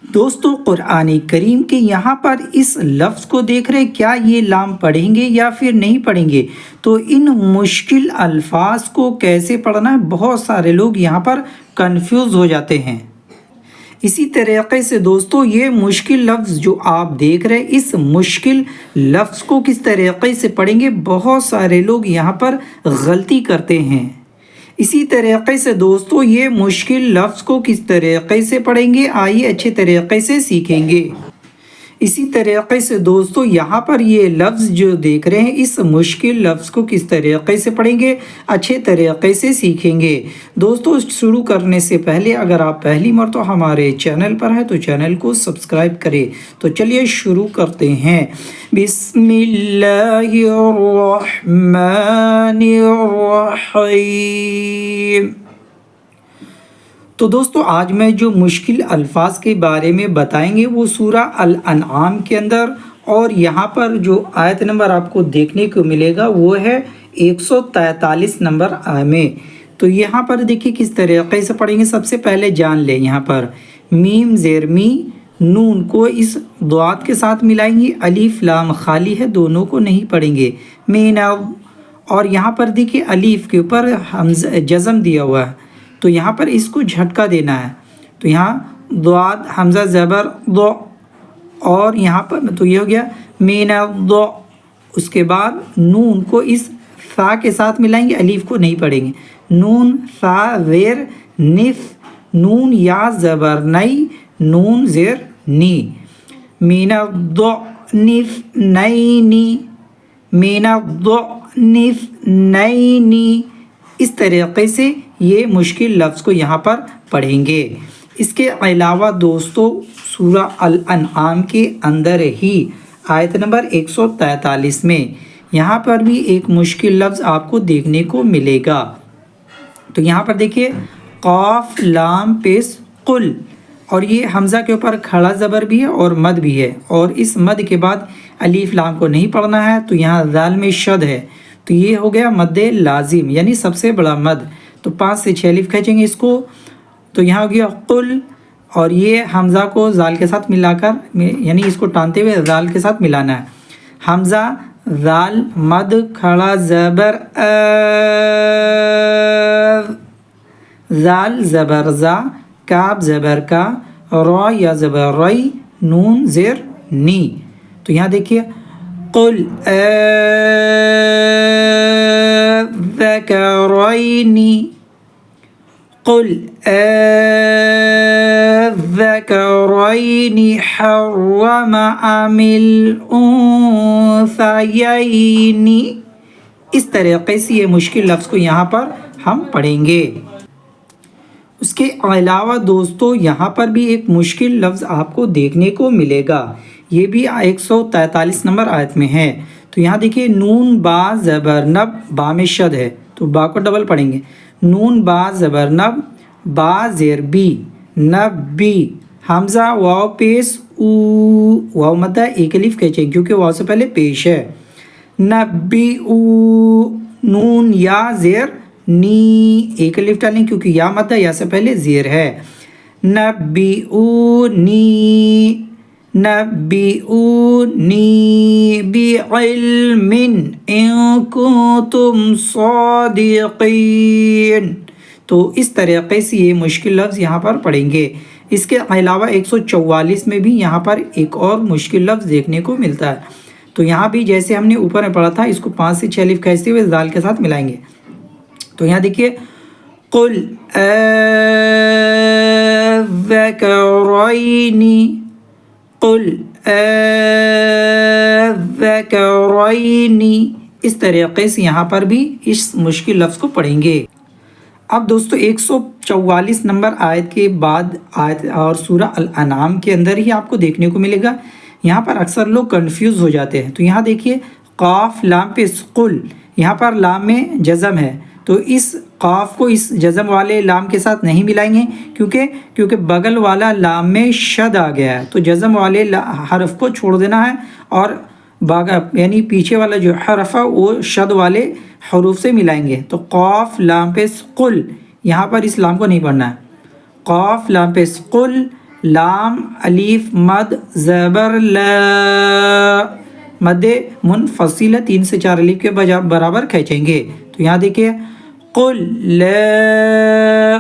دوستو قرآن کریم کے یہاں پر اس لفظ کو دیکھ رہے، کیا یہ لام پڑھیں گے یا پھر نہیں پڑھیں گے؟ تو ان مشکل الفاظ کو کیسے پڑھنا ہے، بہت سارے لوگ یہاں پر کنفیوز ہو جاتے ہیں۔ اسی طریقے سے دوستو یہ مشکل لفظ جو آپ دیکھ رہے، اس مشکل لفظ کو کس طریقے سے پڑھیں گے، بہت سارے لوگ یہاں پر غلطی کرتے ہیں۔ اسی طریقے سے دوستو یہ مشکل لفظ کو کس طریقے سے پڑھیں گے، آئیے اچھے طریقے سے سیکھیں گے۔ اسی طریقے سے دوستو یہاں پر یہ لفظ جو دیکھ رہے ہیں، اس مشکل لفظ کو کس طریقے سے پڑھیں گے، اچھے طریقے سے سیکھیں گے۔ دوستو شروع کرنے سے پہلے اگر آپ پہلی مرتبہ ہمارے چینل پر ہیں تو چینل کو سبسکرائب کریں۔ تو چلیے شروع کرتے ہیں۔ بسم اللہ الرحمن الرحیم۔ تو دوستو آج میں جو مشکل الفاظ کے بارے میں بتائیں گے وہ سورہ الانعام کے اندر، اور یہاں پر جو آیت نمبر آپ کو دیکھنے کو ملے گا وہ ہے 143 نمبر میں۔ تو یہاں پر دیکھیں کس طریقے سے پڑھیں گے۔ سب سے پہلے جان لیں، یہاں پر میم زیر می نون کو اس ضاد کے ساتھ ملائیں گے، الف لام خالی ہے، دونوں کو نہیں پڑھیں گے، مینا۔ اور یہاں پر دیکھیں الف کے اوپر جزم دیا ہوا ہے، تو یہاں پر اس کو جھٹکا دینا ہے۔ تو یہاں ضاد حمزہ زبر ضو، اور یہاں پر تو یہ ہو گیا مینا ضو۔ اس کے بعد نون کو اس فا کے ساتھ ملائیں گے، الف کو نہیں پڑھیں گے، نون فا زیر نف، نون یا زبر نئی، نون زیر نی، مینا ضو نف نینی، مینا ضو نف نینی۔ اس طریقے سے یہ مشکل لفظ کو یہاں پر پڑھیں گے۔ اس کے علاوہ دوستو سورہ الانعام کے اندر ہی آیت نمبر 143 میں یہاں پر بھی ایک مشکل لفظ آپ کو دیکھنے کو ملے گا۔ تو یہاں پر دیکھیے قاف لام پیش قل، اور یہ حمزہ کے اوپر کھڑا زبر بھی ہے اور مد بھی ہے، اور اس مد کے بعد الف لام کو نہیں پڑھنا ہے، تو یہاں ذال میں شد ہے، تو یہ ہو گیا مد لازم، یعنی سب سے بڑا مد۔ تو 5 سے 6 الف کھینچیں گے اس کو، تو یہاں ہو گیا قل، اور یہ حمزہ کو ذال کے ساتھ ملا کر، یعنی اس کو ٹانتے ہوئے ذال کے ساتھ ملانا ہے۔ حمزہ ذال مد کھڑا زبر ذال زبر زا، کاف زبر کا، را یا زبر ری، نون زیر نی۔ تو یہاں دیکھیے قل الذکرین، قل الذکرین حرم ام الانثیین۔ اس طریقے سے یہ مشکل لفظ کو یہاں پر ہم پڑھیں گے۔ اس کے علاوہ دوستو یہاں پر بھی ایک مشکل لفظ آپ کو دیکھنے کو ملے گا، یہ بھی 143 نمبر آیت میں ہے۔ تو یہاں دیکھیے نون با زبر نب، با میں شد ہے تو با کو ڈبل پڑھیں گے، نون با زبر نب، با زیر بی، نب بی، حمزہ واو پیش او، واو مدہ ایک الف کھینچیں کیونکہ واو سے پہلے پیش ہے، نب بی او، نون یا زیر نی، ایک الف ڈالیں کیونکہ یا مدہ یا سے پہلے زیر ہے، نبئونی، نبئونی بعلم ان کنتم صادقین۔ تو اس طریقے سے یہ مشکل لفظ یہاں پر پڑھیں گے۔ اس کے علاوہ 144 میں بھی یہاں پر ایک اور مشکل لفظ دیکھنے کو ملتا ہے۔ تو یہاں بھی جیسے ہم نے اوپر میں پڑھا تھا، اس کو 5 سے 6 الف کھینچتے ہوئے ذال کے ساتھ ملائیں گے۔ تو یہاں دیکھیے قل الذکرین، قل الذکرین۔ اس طریقے سے یہاں پر بھی اس مشکل لفظ کو پڑھیں گے۔ اب دوستو 144 نمبر آیت کے بعد آیت اور سورہ الانعام کے اندر ہی آپ کو دیکھنے کو ملے گا، یہاں پر اکثر لوگ کنفیوز ہو جاتے ہیں۔ تو یہاں دیکھیے قاف لام پہ قل، یہاں پر لام میں جزم ہے، تو اس قاف کو اس جزم والے لام کے ساتھ نہیں ملائیں گے کیونکہ بغل والا لام میں شد آ گیا ہے، تو جزم والے حرف کو چھوڑ دینا ہے، اور یعنی پیچھے والا جو حرف ہے وہ شد والے حروف سے ملائیں گے۔ تو قاف لام پہ قل، یہاں پر اس لام کو نہیں پڑھنا ہے، قاف لام پہ قل، لام الف مد زبر لا، مد منفصل 3 سے 4 الف کے برابر کھینچیں گے. تو یہاں دیکھیے قل لا،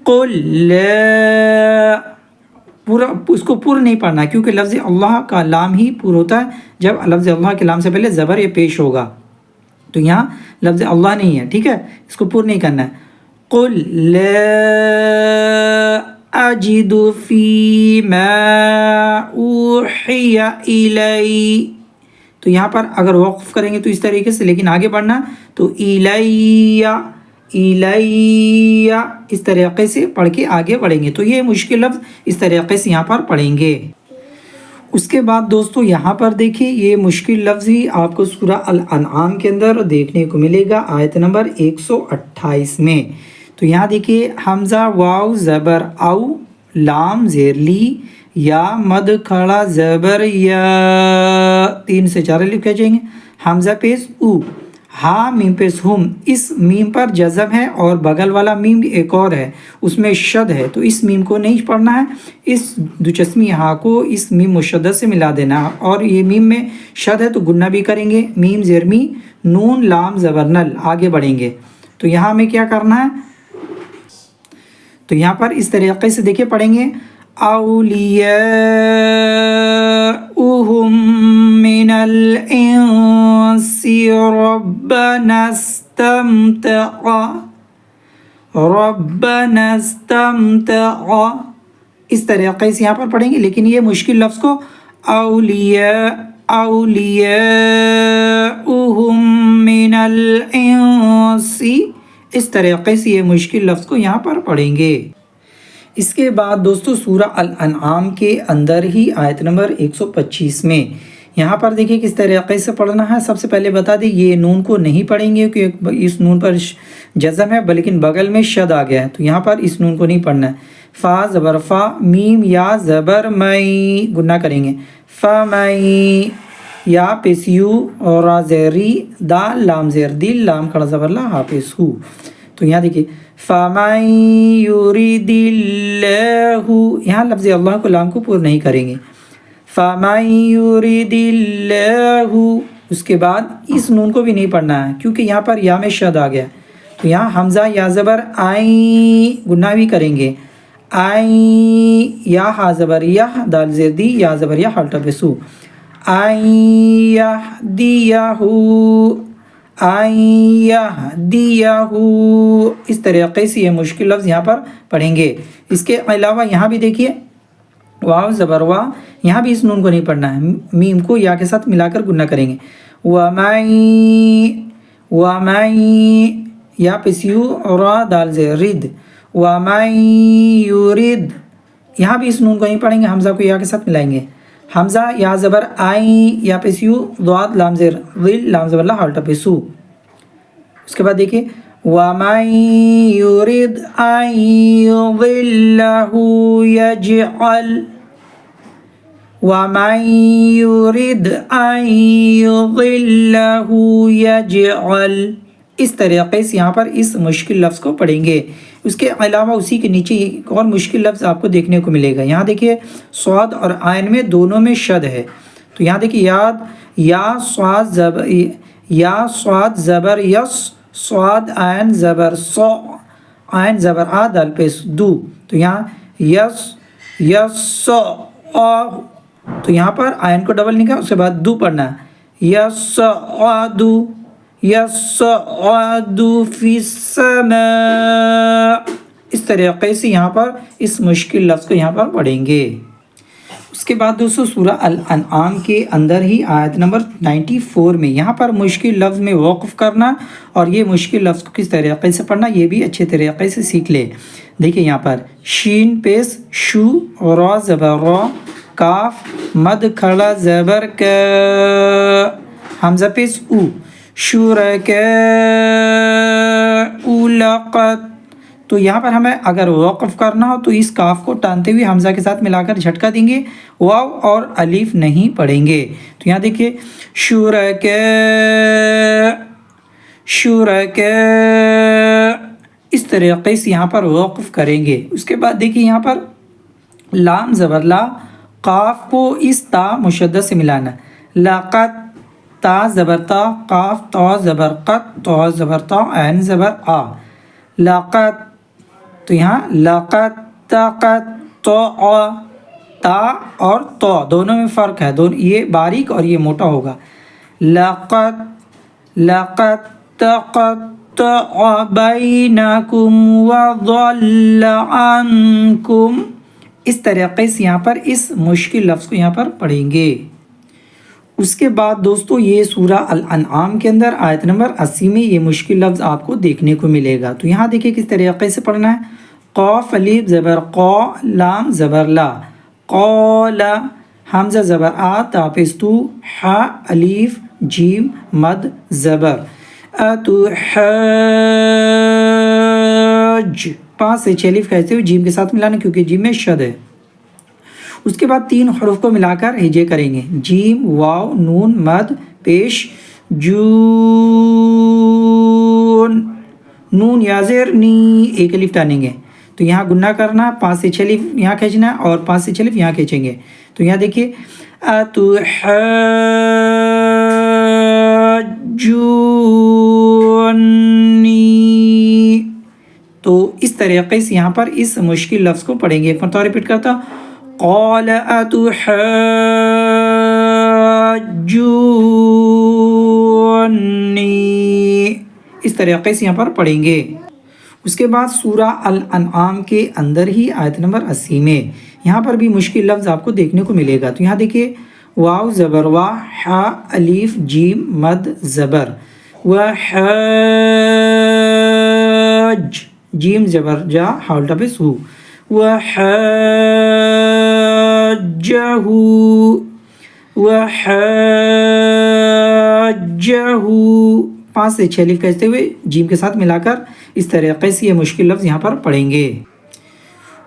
قل لا، پورا اس کو پورا نہیں پڑھنا کیونکہ لفظ اللہ کا لام ہی پورا ہوتا ہے جب لفظ اللہ کے لام سے پہلے زبر یہ پیش ہوگا. تو یہاں لفظ اللہ نہیں ہے، ٹھیک ہے، اس کو پورا نہیں کرنا ہے. قل لا اجد فیما اوحی الی، تو یہاں پر اگر وقف کریں گے تو اس طریقے سے، لیکن آگے بڑھنا تو الیہ الیہ اس طریقے سے پڑھ کے آگے بڑھیں گے. تو یہ مشکل لفظ اس طریقے سے یہاں پر پڑھیں گے. اس کے بعد دوستو یہاں پر دیکھیں یہ مشکل لفظ ہی آپ کو سورہ الانعام کے اندر دیکھنے کو ملے گا آیت نمبر 128 میں. تو یہاں دیکھیے حمزہ واو زبر او، لام زیر لی، یا مد کھڑا زبر یا، 3 سے 4 الف کھینچیں گے. حمزہ پیش او، ہا میم پیش ہم، اس میم پر جزم ہے اور بغل والا میم ایک اور ہے اس میں شد ہے، تو اس میم کو نہیں پڑھنا ہے، اس دوچشمی ہا کو اس میم مشدد سے ملا دینا ہے، اور یہ میم میں شد ہے تو گنہ بھی کریں گے. میم زیر می، نون لام زبر نل، آگے بڑھیں گے. تو یہاں ہمیں کیا کرنا ہے، تو یہاں پر اس طریقے سے دیکھیں پڑھیں گے اولیاؤہم من الانس ربنا استمتع، اس طریقے سے یہاں پر پڑھیں گے. لیکن یہ مشکل لفظ کو اولیاؤہم من الانس، اس طریقے سے یہ مشکل لفظ کو یہاں پر پڑھیں گے. اس کے بعد دوستو سورہ الانعام کے اندر ہی آیت نمبر 125 میں یہاں پر دیکھیں کس طریقے سے پڑھنا ہے. سب سے پہلے بتا دیں یہ نون کو نہیں پڑھیں گے کیونکہ اس نون پر جزم ہے بلکہ بغل میں شد آ گیا ہے، تو یہاں پر اس نون کو نہیں پڑھنا ہے. فا زبر فا، میم یا زبر مئی، گنہ کریں گے. فمئی، یا پیش یو اور را زیر ری، دال لام زیر دل، لام کھڑا زبر لا، ہا پیش ہو. تو یہاں دیکھیے فَمَن يُرِدِ اللَّهُ، یہاں لفظ اللہ کو لام کو پورا نہیں کریں گے. فَمَن يُرِدِ اللَّهُ، اس کے بعد اس نون کو بھی نہیں پڑھنا ہے کیونکہ یہاں پر یا میں شد آ گیا. تو یہاں حمزہ یا زبر آئیں، گنہ بھی کریں گے. آئیں، یا ہا زبر یا، دال زیر دی، یا زبر یا، ہلٹا پیسو. آئیں یہدیہو، آئیہدیہو، اس طریقے سے یہ مشکل لفظ یہاں پر پڑھیں گے. اس کے علاوہ یہاں بھی دیکھیے واو زبر وا، یہاں بھی اس نون کو نہیں پڑھنا ہے، میم کو یا کے ساتھ ملا کر گنہ کریں گے. وَمَن یا پیسیو را دال زیر رد، وَمَن یُرِد، یہاں بھی اس نون کو نہیں پڑھیں گے، حمزہ کو یا کے ساتھ ملائیں گے. حمزہ یا زبر آئیں، یا پیسیو ضاد لام زیر ظل، لام زبر لا، ہلٹا پیسو. اس کے بعد دیکھیں وَمَن يُرِدْ أَن يُضِلَّهُ يَجْعَلْ، وَمَن يُرِدْ أَن يُضِلَّهُ يَجْعَلْ، اس طریقے سے یہاں پر اس مشکل لفظ کو پڑھیں گے. اس کے علاوہ اسی کے نیچے ایک اور مشکل لفظ آپ کو دیکھنے کو ملے گا. یہاں دیکھیے صاد اور عین میں دونوں میں شد ہے. تو یہاں دیکھیے یا صاد زبر یس، صاد عین زبر صا، عین زبر آ، دال پیش دو. تو یہاں یس تو یہاں پر عین کو ڈبل نکال، اس کے بعد دو پڑھنا ہے. یصعد فی السماء، اس طریقے سے یہاں پر اس مشکل لفظ کو یہاں پر پڑھیں گے. اس کے بعد دوستو سورہ الانعام کے اندر ہی آیت نمبر 94 میں یہاں پر مشکل لفظ میں وقف کرنا اور یہ مشکل لفظ کو کس طریقے سے پڑھنا یہ بھی اچھے طریقے سے سیکھ لے. دیکھیں یہاں پر شین پیش شو، را زبر را، کاف مد کھڑا زبر کا، حمزہ پیش او، شرکاء لقد. تو یہاں پر ہمیں اگر وقف کرنا ہو تو اس کاف کو ٹانتے ہوئے حمزہ کے ساتھ ملا کر جھٹکا دیں گے، واو اور الف نہیں پڑھیں گے. تو یہاں دیکھیے شرکاء، اس طریقے سے یہاں پر وقف کریں گے. اس کے بعد دیکھیے یہاں پر لام زبر لا، قاف کو اس تا مشدد سے ملانا، لقد، تا زبر تا، قاف تا زبر قط، تا زبر تا، عین زبر آ، لقد، تو یہاں لقد تقط تا اور تو دونوں میں فرق ہے، دونوں یہ باریک اور یہ موٹا ہوگا، لقد تقطع بینکم وضل عنکم، اس طریقے سے یہاں پر اس مشکل لفظ کو یہاں پر پڑھیں گے۔ اس کے بعد دوستو یہ سورہ الانعام کے اندر آیت نمبر 80 میں یہ مشکل لفظ آپ کو دیکھنے کو ملے گا۔ تو یہاں دیکھیں کس طریقے سے پڑھنا ہے، قاف الف زبر قا، لام زبر لا، قال، حمزہ زبر آ، تا پیش تو، ح الف جیم مد زبر، اتحاج، 5 سے 6 الف کہتے ہوئے جیم کے ساتھ ملانا کیونکہ جیم میں شد ہے۔ اس کے بعد 3 حروف کو ملا کر ہجے کریں گے، جیم واو نون مد پیش، جون، نون یا زیر نی، 1 الف ٹانیں گے، تو یہاں گنہ کرنا، 5 سے 6 الف یہاں کھینچنا اور 5 سے 6 الف یہاں کھینچیں گے، تو یہاں دیکھیے اتحاجونی، تو اس طریقے سے یہاں پر اس مشکل لفظ کو پڑھیں گے۔ ایک مرتبہ ریپیٹ کرتا، قال اتحاجونی، اس طریقے سے یہاں پر پڑھیں گے۔ اس کے بعد سورہ الانعام کے اندر ہی آیت نمبر 80 میں یہاں پر بھی مشکل لفظ آپ کو دیکھنے کو ملے گا۔ تو یہاں دیکھیے واو زبر وا، ح الف جیم مد زبر، وحاج، جیم زبر جا، ح الٹا پہ سو، وحاجہ، 5 سے 6 الف کہتے ہوئے جیم کے ساتھ ملا کر اس طریقے سے یہ مشکل لفظ یہاں پر پڑھیں گے۔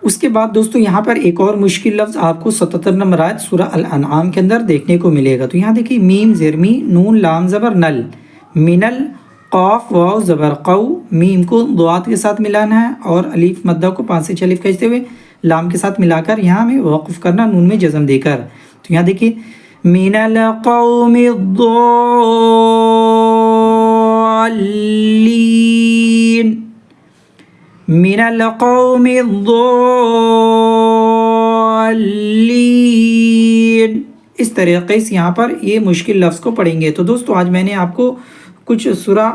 اس کے بعد دوستو یہاں پر ایک اور مشکل لفظ آپ کو 77 نمبر آیت سورہ الانعام کے اندر دیکھنے کو ملے گا۔ تو یہاں دیکھیے میم زیر می، نون لام زبر نل، منل، قاف واو زبر قو، میم کو ضاد کے ساتھ ملانا ہے اور الف مدہ کو 5 سے 6 الف کہتے ہوئے لام کے ساتھ ملا کر یہاں ہمیں وقف کرنا، نون میں جزم دے کر۔ تو یہاں دیکھیے من القوم الضالین، من القوم الضالین، اس طریقے سے یہاں پر یہ مشکل لفظ کو پڑھیں گے۔ تو دوستو آج میں نے آپ کو کچھ سورہ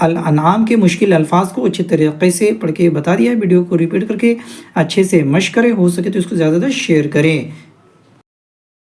الانعام کے مشکل الفاظ کو اچھے طریقے سے پڑھ کے بتا دیا ہے۔ ویڈیو کو ریپیٹ کر کے اچھے سے مشق کریں، ہو سکے تو اس کو زیادہ شیئر کریں۔